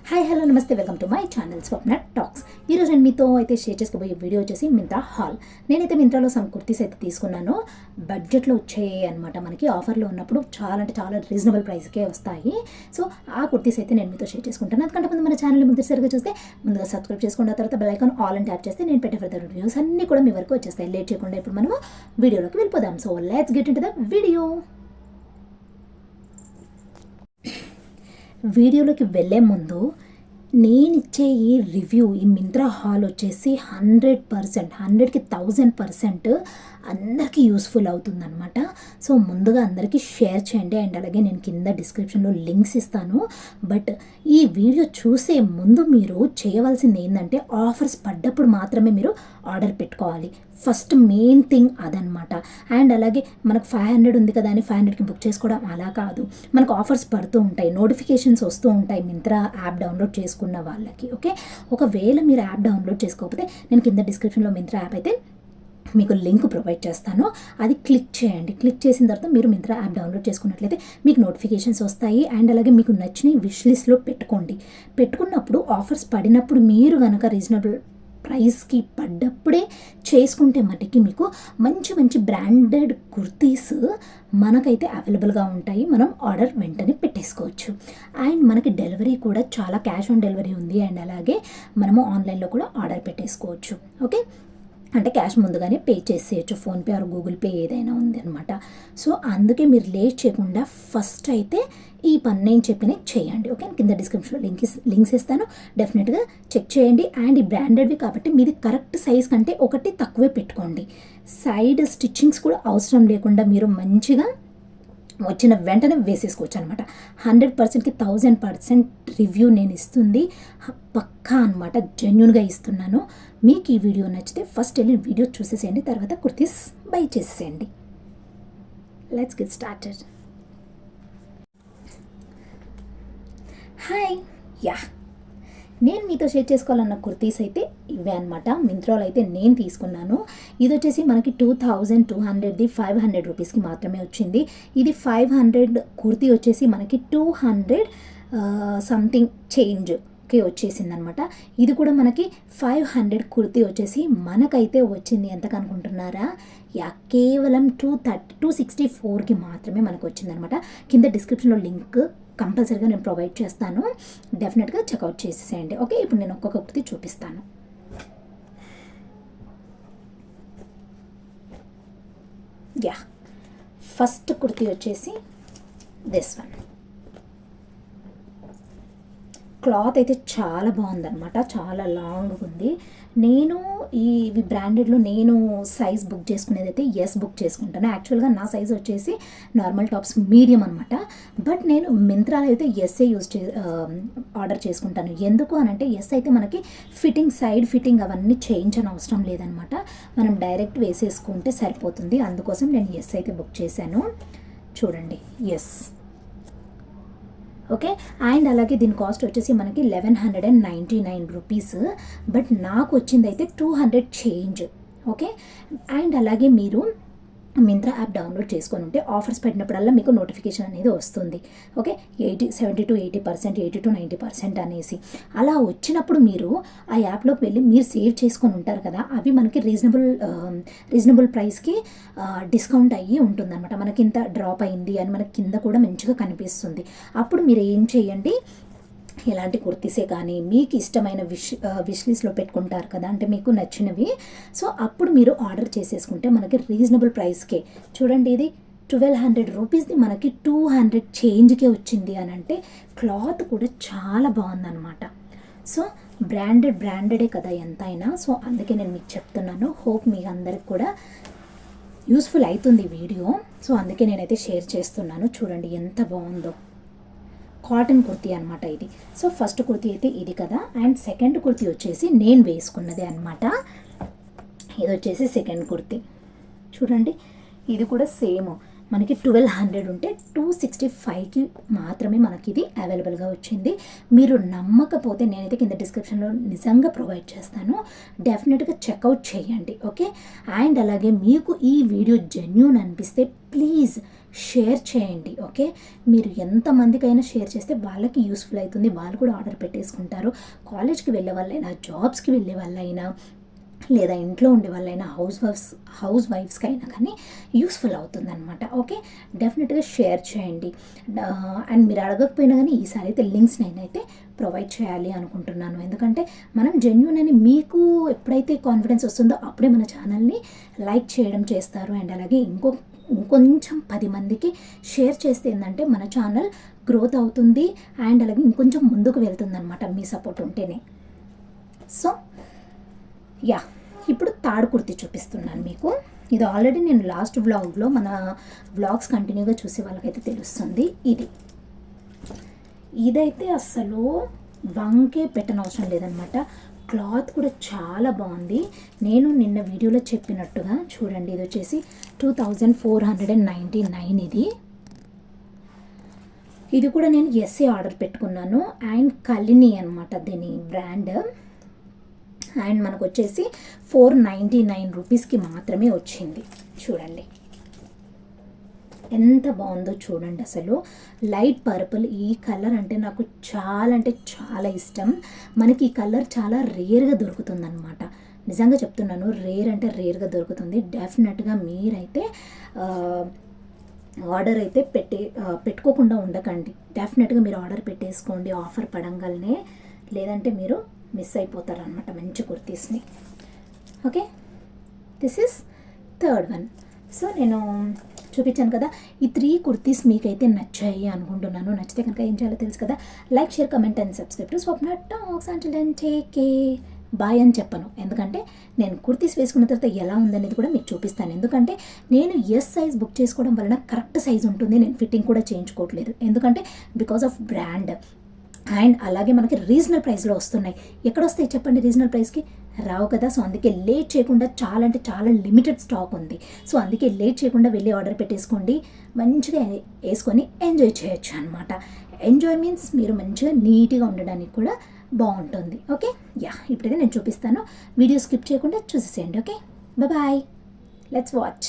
Hi hello నమస్తే, welcome to my channel Swapna talks. ఈరోజు నేను మీతో అయితే షేర్ చేసుకోబోయే వీడియో వచ్చేసి మింత్రా హాల్. నేనైతే మింత్రాలో సమ్ కుర్తీస్ అయితే తీసుకున్నాను. బడ్జెట్లో వచ్చాయి అనమాట. మనకి ఆఫర్లో ఉన్నప్పుడు చాలా అంటే చాలా రీజనబుల్ ప్రైస్కే వస్తాయి. సో ఆ కుర్తీస్ అయితే నేను మీతో షేర్ చేసుకుంటాను. అందుకంటే ముందు మన ఛానల్ మొదటిసారిగా చూస్తే ముందుగా సబ్స్క్రైబ్ చేసుకోండి, ఆ తర్వాత బెల్ ఐకాన్ ఆల్ అని ట్యాప్ చేస్తే నేను పెట్టే ఫర్దర్ వీడియోస్ అన్నీ కూడా మీ వరకు వచ్చేస్తాయి. లేట్ చేయకుండా ఇప్పుడు మనము వీడియోలోకి వెళ్ళిపోదాం. So let's get into the వీడియోలోకి వెళ్ళే ముందు నేను ఇచ్చే ఈ రివ్యూ, ఈ మింత్రా హాల్ వచ్చేసి 100%, 100కి 1000% అందరికీ యూస్ఫుల్ అవుతుందన్నమాట. సో ముందుగా అందరికీ షేర్ చేయండి. అండ్ అలాగే నేను కింద డిస్క్రిప్షన్లో లింక్స్ ఇస్తాను. బట్ ఈ వీడియో చూసే ముందు మీరు చేయవలసింది ఏంటంటే ఆఫర్స్ పడ్డప్పుడు మాత్రమే మీరు ఆర్డర్ పెట్టుకోవాలి. ఫస్ట్ మెయిన్ థింగ్ అదనమాట. అండ్ అలాగే మనకు 500 ఉంది కదా అని 500కి బుక్ చేసుకోవడం అలా కాదు. మనకు ఆఫర్స్ పడుతూ ఉంటాయి, నోటిఫికేషన్స్ వస్తూ ఉంటాయి మింత్రా యాప్ డౌన్లోడ్ చేసుకున్న వాళ్ళకి. ఓకే, ఒకవేళ మీరు యాప్ డౌన్లోడ్ చేసుకోకపోతే నేను కింద డిస్క్రిప్షన్లో మింత్రా యాప్ అయితే మీకు లింక్ ప్రొవైడ్ చేస్తాను. అది క్లిక్ చేయండి. క్లిక్ చేసిన తర్వాత మీరు మింత్రా యాప్ డౌన్లోడ్ చేసుకున్నట్లయితే మీకు నోటిఫికేషన్స్ వస్తాయి. అండ్ అలాగే మీకు నచ్చిన విష్ లిస్ట్లో పెట్టుకోండి. పెట్టుకున్నప్పుడు ఆఫర్స్ పడినప్పుడు మీరు కనుక రీజనబుల్ ప్రైస్కి పడ్డప్పుడే చేసుకుంటే మటుకి మీకు మంచి మంచి బ్రాండెడ్ కుర్తీస్ మనకైతే అవైలబుల్గా ఉంటాయి. మనం ఆర్డర్ వెంటనే పెట్టేసుకోవచ్చు. అండ్ మనకి డెలివరీ కూడా చాలా క్యాష్ ఆన్ డెలివరీ ఉంది. అండ్ అలాగే మనము ఆన్లైన్లో కూడా ఆర్డర్ పెట్టేసుకోవచ్చు. ఓకే, అంటే క్యాష్ ముందుగానే పే చేసేయచ్చు, ఫోన్పే ఆర్ గూగుల్ పే ఏదైనా ఉంది అనమాట. సో అందుకే మీరు లేట్ చేయకుండా ఫస్ట్ అయితే ఈ పని నేను చెప్పినవి చేయండి. ఓకే, కింద డిస్క్రిప్షన్లో లింక్స్ ఇస్తాను, డెఫినెట్గా చెక్ చేయండి. అండ్ ఈ బ్రాండెడ్వి కాబట్టి మీది కరెక్ట్ సైజ్ కంటే ఒకటి తక్కువే పెట్టుకోండి. సైడ్ స్టిచ్చింగ్స్ కూడా అవసరం లేకుండా మీరు మంచిగా వచ్చిన వెంటనే వేసేసుకోవచ్చు అనమాట. 100%కి 1000% రివ్యూ నేను ఇస్తుంది పక్కా అనమాట, జెన్యున్గా ఇస్తున్నాను. మీకు ఈ వీడియో నచ్చితే ఫస్ట్ వెళ్ళి వీడియో చూసేసేయండి, తర్వాత కుర్తీస్ బై చేసేసేయండి. Let's get started. హాయ్, నేను మీతో షేర్ చేసుకోవాలన్న కుర్తీస్ అయితే ఇవే అనమాట. మింత్రాలో అయితే నేను తీసుకున్నాను. ఇది వచ్చేసి మనకి 2200ది 500 రూపీస్కి మాత్రమే వచ్చింది. ఇది 500 కుర్తీ వచ్చేసి మనకి 200 సంథింగ్ చేంజ్ ఓకే వచ్చేసిందనమాట. ఇది కూడా మనకి 500 కుర్తీ వచ్చేసి మనకైతే వచ్చింది ఎంతకు అనుకుంటున్నారా? కేవలం 264కి మాత్రమే మనకు వచ్చిందనమాట. కింద డిస్క్రిప్షన్లో లింక్ కంపల్సరీగా నేను ప్రొవైడ్ చేస్తాను, డెఫినెట్గా చెక్అవుట్ చేసేసేయండి. ఓకే, ఇప్పుడు నేను ఒక్కొక్క కుర్తీ చూపిస్తాను. ఫస్ట్ కుర్తీ వచ్చేసి దిస్ వన్. క్లాత్ అయితే చాలా బాగుందన్నమాట, చాలా లాంగ్ ఉంది. నేను ఇవి బ్రాండెడ్లో నేను సైజ్ బుక్ చేసుకునేది అయితే ఎస్ బుక్ చేసుకుంటాను. యాక్చువల్గా నా సైజ్ వచ్చేసి నార్మల్ టాప్స్ మీడియం అనమాట. బట్ నేను మింత్రాలో అయితే ఎస్ఏ ఆర్డర్ చేసుకుంటాను. ఎందుకు అని అంటే ఎస్ అయితే మనకి ఫిట్టింగ్, సైడ్ ఫిట్టింగ్ అవన్నీ చేయించని అవసరం లేదనమాట. మనం డైరెక్ట్ వేసేసుకుంటే సరిపోతుంది. అందుకోసం నేను ఎస్ అయితే బుక్ చేశాను. చూడండి, ఎస్. ఓకే, అండ్ అలాగే దీని కాస్ట్ వచ్చేసి మనకి 1199 రూపీస్. బట్ నాకు వచ్చింది అయితే 200 చేంజ్. ఓకే, అండ్ అలాగే మీరు మింత్రా యాప్ డౌన్లోడ్ చేసుకొని ఉంటే ఆఫర్స్ పెట్టినప్పుడల్లా మీకు నోటిఫికేషన్ అనేది వస్తుంది. ఓకే, 70 to 80%, 80 to 90% అనేసి అలా వచ్చినప్పుడు మీరు ఆ యాప్లోకి వెళ్ళి మీరు సేవ్ చేసుకొని ఉంటారు కదా, అవి మనకి రీజనబుల్ ప్రైస్కి డిస్కౌంట్ అయ్యి ఉంటుందన్నమాట. మనకి ఇంత డ్రాప్ అయింది అని మనకి కింద కూడా మంచిగా కనిపిస్తుంది. అప్పుడు మీరు ఏం చేయండి, ఎలాంటి కుర్తీసే కానీ మీకు ఇష్టమైన విష్ లిస్ట్లో పెట్టుకుంటారు కదా, అంటే మీకు నచ్చినవి. సో అప్పుడు మీరు ఆర్డర్ చేసేసుకుంటే మనకి రీజనబుల్ ప్రైస్కే, చూడండి ఇది 1200 రూపీస్ది మనకి 200 చేంజ్కే వచ్చింది అని అంటే క్లాత్ కూడా చాలా బాగుందన్నమాట. సో బ్రాండెడే కదా ఎంతైనా. సో అందుకే నేను మీకు చెప్తున్నాను. హోప్ మీకు అందరికి కూడా యూస్ఫుల్ అవుతుంది వీడియో. సో అందుకే నేనైతే షేర్ చేస్తున్నాను. చూడండి ఎంత బాగుందో, కాటన్ కుర్తీ అనమాట ఇది. సో ఫస్ట్ కుర్తీ అయితే ఇది కదా. అండ్ సెకండ్ కుర్తీ వచ్చేసి నేను వేసుకున్నదే అనమాట. ఇది వచ్చేసి సెకండ్ కుర్తీ. చూడండి, ఇది కూడా సేమ్ మనకి 1200 ఉంటే 265కి మాత్రమే మనకి ఇది అవైలబుల్గా వచ్చింది. మీరు నమ్మకపోతే నేనైతే కింద డిస్క్రిప్షన్లో నిజంగా ప్రొవైడ్ చేస్తాను, డెఫినెట్గా చెక్అవుట్ చేయండి. ఓకే, అండ్ అలాగే మీకు ఈ వీడియో జెన్యూన్ అనిపిస్తే ప్లీజ్ షేర్ చేయండి. ఓకే, మీరు ఎంతమందికైనా షేర్ చేస్తే వాళ్ళకి యూస్ఫుల్ అవుతుంది, వాళ్ళు కూడా ఆర్డర్ పెట్టేసుకుంటారు. కాలేజ్కి వెళ్ళే వాళ్ళైనా, జాబ్స్కి వెళ్ళే వాళ్ళైనా, లేదా ఇంట్లో ఉండే వాళ్ళైనా, హౌస్ వైఫ్స్కి అయినా కానీ యూస్ఫుల్ అవుతుందన్నమాట. ఓకే, డెఫినెట్గా షేర్ చేయండి. అండ్ మీరు అడగకపోయినా కానీ ఈసారి అయితే లింక్స్ నేనైతే ప్రొవైడ్ చేయాలి అనుకుంటున్నాను. ఎందుకంటే మనం జెన్యూన్ అని మీకు ఎప్పుడైతే కాన్ఫిడెన్స్ వస్తుందో అప్పుడే మన ఛానల్ని లైక్ చేయడం చేస్తారు. అండ్ అలాగే ఇంకొంచెం 10 మందికి షేర్ చేస్తే ఏంటంటే మన ఛానల్ గ్రోత్ అవుతుంది అండ్ అలాగే ఇంకొంచెం ముందుకు వెళ్తుంది అనమాట మీ సపోర్ట్ ఉంటేనే. సో యా, ఇప్పుడు తాడు కుర్తి చూపిస్తున్నాను మీకు. ఇది ఆల్రెడీ నేను లాస్ట్ వ్లాగ్లో, మన వ్లాగ్స్ కంటిన్యూగా చూసే వాళ్ళకైతే తెలుస్తుంది. ఇదైతే అస్సలు వంకే పెట్టనవసరం లేదనమాట. క్లాత్ కూడా చాలా బాగుంది. నేను నిన్న వీడియోలో చెప్పినట్టుగా చూడండి, ఇది వచ్చేసి 2499 ఇది కూడా నేను ఎస్ఏ ఆర్డర్ పెట్టుకున్నాను. అండ్ కలిని అనమాట దీని బ్రాండ్. అండ్ మనకు వచ్చేసి 499 రూపీస్కి మాత్రమే వచ్చింది. చూడండి ఎంత బాగుందో చూడండి. అసలు లైట్ పర్పుల్, ఈ కలర్ అంటే నాకు చాలా అంటే చాలా ఇష్టం. మనకి ఈ కలర్ చాలా రేర్గా దొరుకుతుంది అనమాట. నిజంగా చెప్తున్నాను, రేర్ అంటే రేర్గా దొరుకుతుంది. డెఫినెట్గా మీరైతే ఆర్డర్ అయితే పెట్టుకోకుండా ఉండకండి. డెఫినెట్గా మీరు ఆర్డర్ పెట్టేసుకోండి ఆఫర్ పడంగానే, లేదంటే మీరు మిస్ అయిపోతారనమాట మంచి కుర్తీస్ని. Okay, this is third one. So నేను చూపించాను కదా, ఈ 3 కుర్తీస్ మీకైతే నచ్చాయి అనుకుంటున్నాను. నచ్చితే కనుక ఏం చేయాలో తెలుసు కదా, like, share, comment and subscribe to Swapna Talks. Until then take care. Bye అని చెప్పను, ఎందుకంటే నేను కుర్తీస్ వేసుకున్న తర్వాత ఎలా ఉందనేది కూడా మీకు చూపిస్తాను. ఎందుకంటే నేను ఎస్ సైజ్ బుక్ చేసుకోవడం వలన కరెక్ట్ సైజ్ ఉంటుంది, నేను ఫిట్టింగ్ కూడా చేయించుకోవట్లేదు. ఎందుకంటే బికాస్ ఆఫ్ బ్రాండ్. అండ్ అలాగే మనకి రీజనల్ ప్రైస్లో వస్తున్నాయి. ఎక్కడ వస్తాయి చెప్పండి, రీజనల్ ప్రైస్కి రావు కదా. సో అందుకే లేట్ చేయకుండా, చాలా అంటే చాలా లిమిటెడ్ స్టాక్ ఉంది. సో అందుకే లేట్ చేయకుండా వెళ్ళి ఆర్డర్ పెట్టేసుకోండి, మంచిగా వేసుకొని ఎంజాయ్ చేయొచ్చు అనమాట. ఎంజాయ్ మీన్స్ మీరు మంచిగా నీట్గా ఉండడానికి కూడా బాగుంటుంది. ఓకే, యా, ఇప్పుడైతే నేను చూపిస్తాను. వీడియో స్కిప్ చేయకుండా చూసేసేయండి. Okay, bye, let's watch.